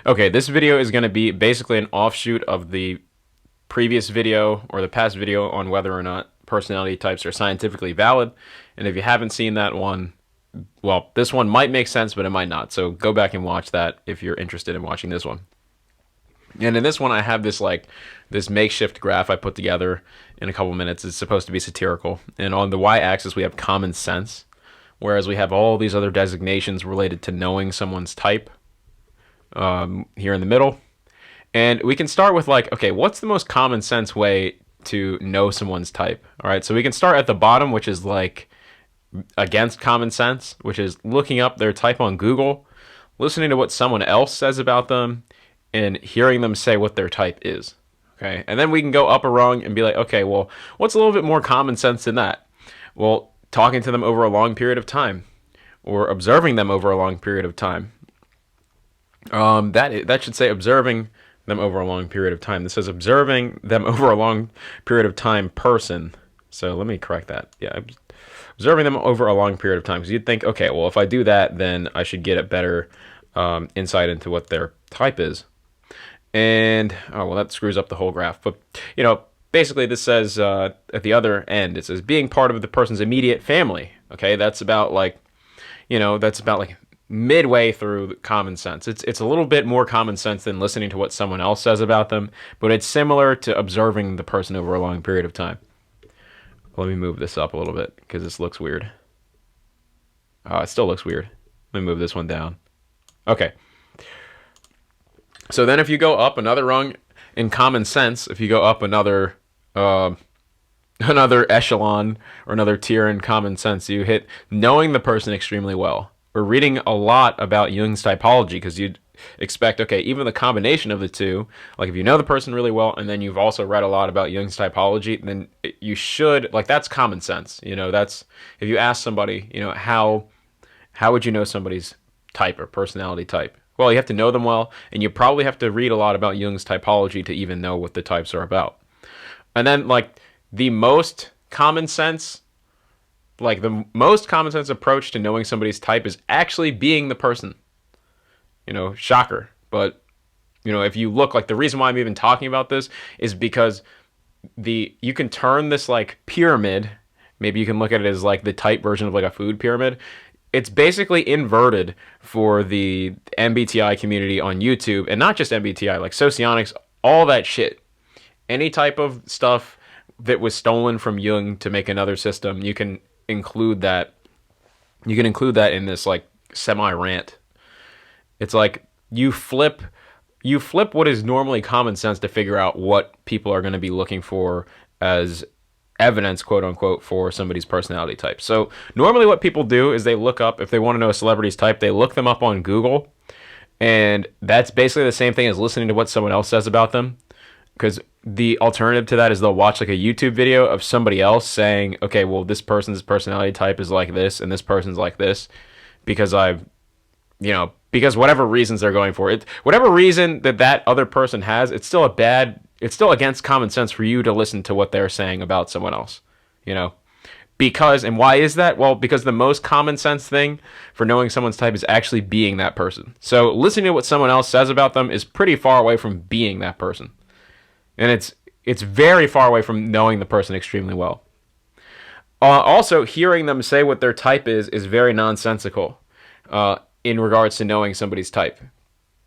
Okay, this video is going to be basically an offshoot of the previous video or the past video on whether or not personality types are scientifically valid. And if you haven't seen that one, well, this one might make sense, but it might not. So go back and watch that if you're interested in watching this one. And in this one, I have this makeshift graph I put together in a couple minutes. It's supposed to be satirical. And on the y-axis, we have common sense, whereas we have all these other designations related to knowing someone's type here in the middle. And we can start with like, okay, what's the most common sense way to know someone's type? All right, so we can start at the bottom, which is like against common sense, which is looking up their type on Google, listening to what someone else says about them, and hearing them say what their type is. Okay, and then we can go up a rung and be like, okay, well, what's a little bit more common sense than that? Well, talking to them over a long period of time, or observing them over a long period of time. That should say observing them over a long period of time. This says observing them over a long period of time person. So let me correct that. Yeah, observing them over a long period of time. Because you'd think, okay, well, if I do that, then I should get a better insight into what their type is. And, oh, well, that screws up the whole graph. But, basically this says at the other end, it says being part of the person's immediate family. Okay, that's about like midway through common sense. It's a little bit more common sense than listening to what someone else says about them, but it's similar to observing the person over a long period of time. Let me move this up a little bit because this looks weird. Oh, it still looks weird. Let me move this one down. Okay. So then if you go up another rung in common sense, if you go up another echelon or another tier in common sense, you hit knowing the person extremely well. We're reading a lot about Jung's typology because you'd expect, okay, even the combination of the two, like if you know the person really well and then you've also read a lot about Jung's typology, then you should, like, that's common sense. That's, if you ask somebody, how would you know somebody's type or personality type? Well, you have to know them well, and you probably have to read a lot about Jung's typology to even know what the types are about. And then, like, the most common sense approach to knowing somebody's type is actually being the person. Shocker. But, if you look, like, the reason why I'm even talking about this is because you can turn this, like, pyramid, maybe you can look at it as, like, the type version of, like, a food pyramid. It's basically inverted for the MBTI community on YouTube, and not just MBTI, like Socionics, all that shit. Any type of stuff that was stolen from Jung to make another system, you can include that. You can include that in this like semi-rant. It's like you flip what is normally common sense to figure out what people are going to be looking for as evidence, quote unquote, for somebody's personality type. So normally what people do is they look up, if they want to know a celebrity's type, they look them up on Google, and that's basically the same thing as listening to what someone else says about them, because the alternative to that is they'll watch like a YouTube video of somebody else saying, okay, well, this person's personality type is like this and this person's like this, because because whatever reasons they're going for it, whatever reason that other person has, it's still against common sense for you to listen to what they're saying about someone else, and why is that? Well, because the most common sense thing for knowing someone's type is actually being that person. So listening to what someone else says about them is pretty far away from being that person. And it's very far away from knowing the person extremely well. Also, hearing them say what their type is very nonsensical in regards to knowing somebody's type.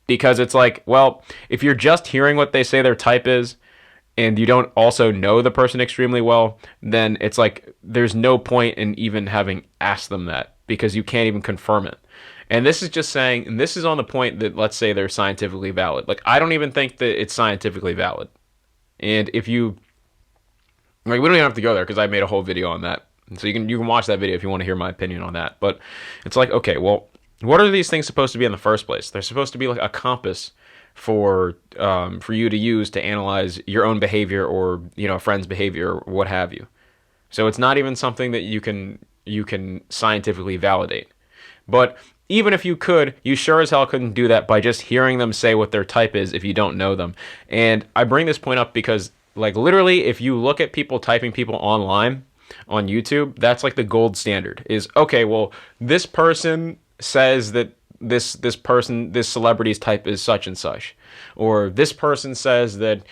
Because it's like, well, if you're just hearing what they say their type is, and you don't also know the person extremely well, then it's like there's no point in even having asked them that, because you can't even confirm it. And this is just saying, and this is on the point that, let's say they're scientifically valid. Like, I don't even think that it's scientifically valid. And if you, like, we don't even have to go there because I made a whole video on that. And so you can watch that video if you want to hear my opinion on that. But it's like, okay, well, what are these things supposed to be in the first place? They're supposed to be like a compass for you to use to analyze your own behavior or a friend's behavior or what have you. So it's not even something that you can scientifically validate. But even if you could, you sure as hell couldn't do that by just hearing them say what their type is if you don't know them. And I bring this point up because, like, literally, if you look at people typing people online on YouTube, that's like the gold standard is, okay, well, this person says that this celebrity's type is such and such, or this person says that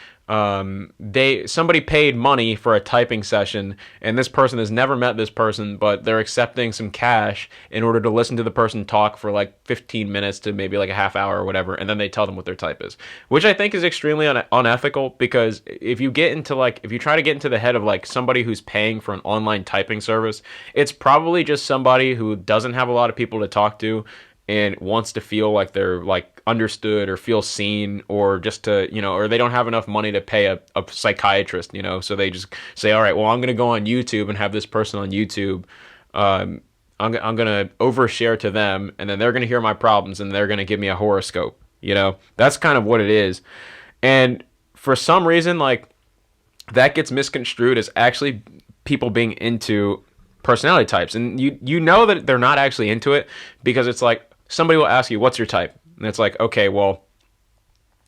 somebody paid money for a typing session, and this person has never met this person, but they're accepting some cash in order to listen to the person talk for like 15 minutes to maybe like a half hour or whatever, and then they tell them what their type is, which I think is extremely unethical, because if you try to get into the head of like somebody who's paying for an online typing service, it's probably just somebody who doesn't have a lot of people to talk to and wants to feel like they're like understood or feel seen, or just to, or they don't have enough money to pay a psychiatrist, so they just say, all right, well, I'm going to go on YouTube and have this person on YouTube. I'm going to overshare to them, and then they're going to hear my problems and they're going to give me a horoscope. That's kind of what it is. And for some reason, like, that gets misconstrued as actually people being into personality types. And you know that they're not actually into it, because it's like, somebody will ask you, what's your type? And it's like, okay, well,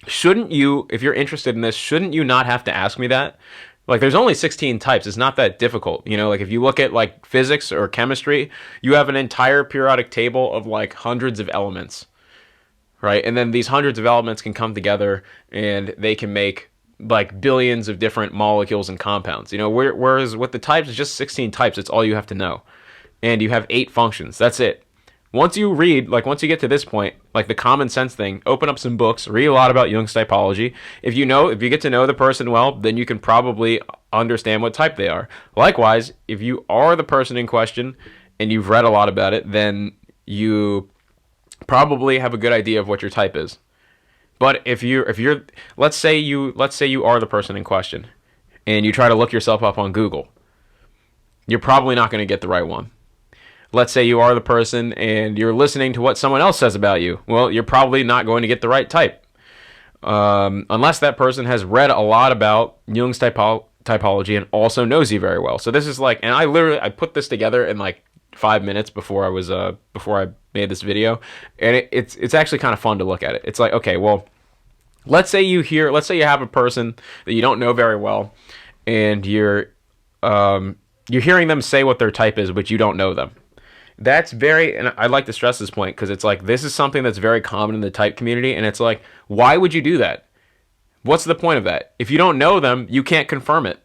shouldn't you, if you're interested in this, shouldn't you not have to ask me that? Like, there's only 16 types. It's not that difficult. Like, if you look at like physics or chemistry, you have an entire periodic table of like hundreds of elements, right? And then these hundreds of elements can come together and they can make like billions of different molecules and compounds. Whereas with the types, it's just 16 types. It's all you have to know. And you have 8 functions. That's it. Once you get to this point, like the common sense thing, open up some books, read a lot about Jung's typology. If you get to know the person well, then you can probably understand what type they are. Likewise, if you are the person in question and you've read a lot about it, then you probably have a good idea of what your type is. But if you're let's say you are the person in question and you try to look yourself up on Google, you're probably not going to get the right one. Let's say you are the person and you're listening to what someone else says about you. Well, you're probably not going to get the right type. Unless that person has read a lot about Jung's typology and also knows you very well. So this is like, and I put this together in like 5 minutes before I made this video, and it's actually kind of fun to look at it. It's like, okay, well, let's say you have a person that you don't know very well, and you're hearing them say what their type is, but you don't know them. And I'd like to stress this point, because it's like, this is something that's very common in the type community, and it's like, why would you do that? What's the point of that? If you don't know them, you can't confirm it.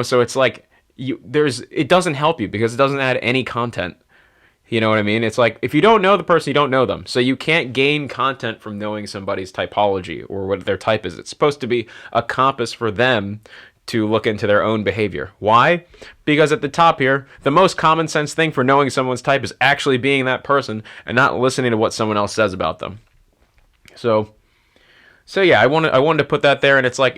So it's like, it doesn't help you, because it doesn't add any content. You know what I mean? It's like, if you don't know the person, you don't know them. So you can't gain content from knowing somebody's typology or what their type is. It's supposed to be a compass for them to look into their own behavior. Why? Because at the top here, the most common sense thing for knowing someone's type is actually being that person and not listening to what someone else says about them. So yeah, I wanted to put that there, and it's like,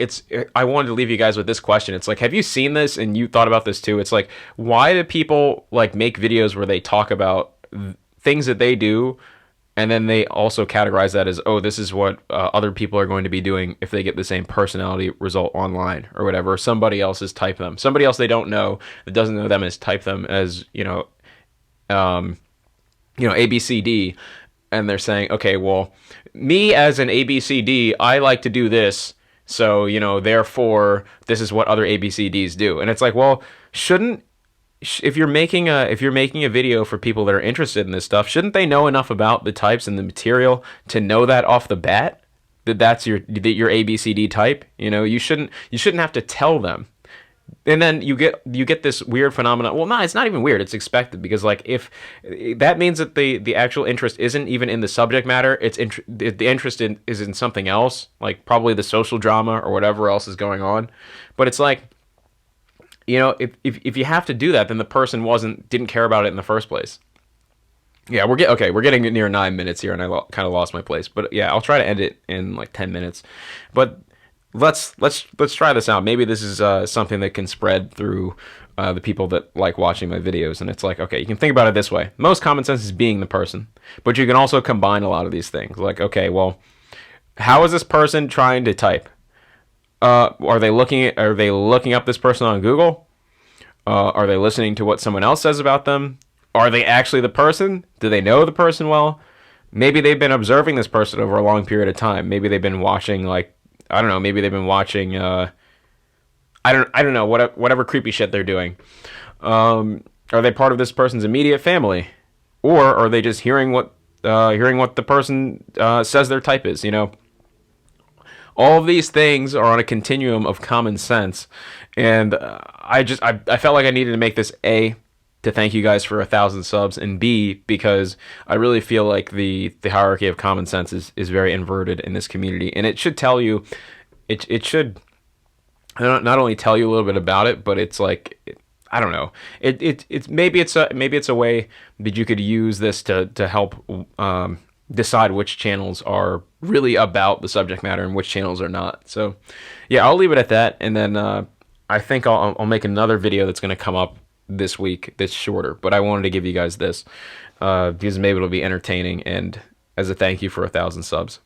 I wanted to leave you guys with this question. It's like, have you seen this and you thought about this too? It's like, why do people like make videos where they talk about things that they do, and then they also categorize that as, oh, this is what other people are going to be doing if they get the same personality result online or whatever. Somebody else has typed them. Somebody else they don't know, that doesn't know them, has typed them as, ABCD. And they're saying, okay, well, me as an ABCD, I like to do this. So, therefore, this is what other ABCDs do. And it's like, well, if you're making a video for people that are interested in this stuff, shouldn't they know enough about the types and the material to know that off the bat, that's your ABCD type? You shouldn't have to tell them. And then you get this weird phenomenon. Well, no, it's not even weird. It's expected, because like, if that means that the actual interest isn't even in the subject matter, the interest is in something else, like probably the social drama or whatever else is going on. But it's like, if you have to do that, then the person didn't care about it in the first place. Yeah, we're getting near 9 minutes here, and I kind of lost my place. But yeah, I'll try to end it in like 10 minutes. But let's try this out. Maybe this is something that can spread through the people that like watching my videos. And it's like, okay, you can think about it this way. Most common sense is being the person, but you can also combine a lot of these things. Like, okay, well, how is this person trying to type? Are they looking up this person on Google? Are they listening to what someone else says about them? Are they actually the person? Do they know the person well? Maybe they've been observing this person over a long period of time. Maybe they've been watching, like, I don't know, maybe they've been watching, I don't know, whatever creepy shit they're doing. Are they part of this person's immediate family? Or are they just hearing what hearing what the person says their type is. All of these things are on a continuum of common sense, and I felt like I needed to make this A, to thank you guys for 1,000 subs, and B, because I really feel like the hierarchy of common sense is very inverted in this community, and it should tell you, it should not only tell you a little bit about it, but it's like, I don't know, it's maybe it's a way that you could use this to help decide which channels are really about the subject matter and which channels are not. So yeah, I'll leave it at that, and then I think I'll make another video that's going to come up this week that's shorter, but I wanted to give you guys this because maybe it'll be entertaining and as a thank you for 1,000 subs.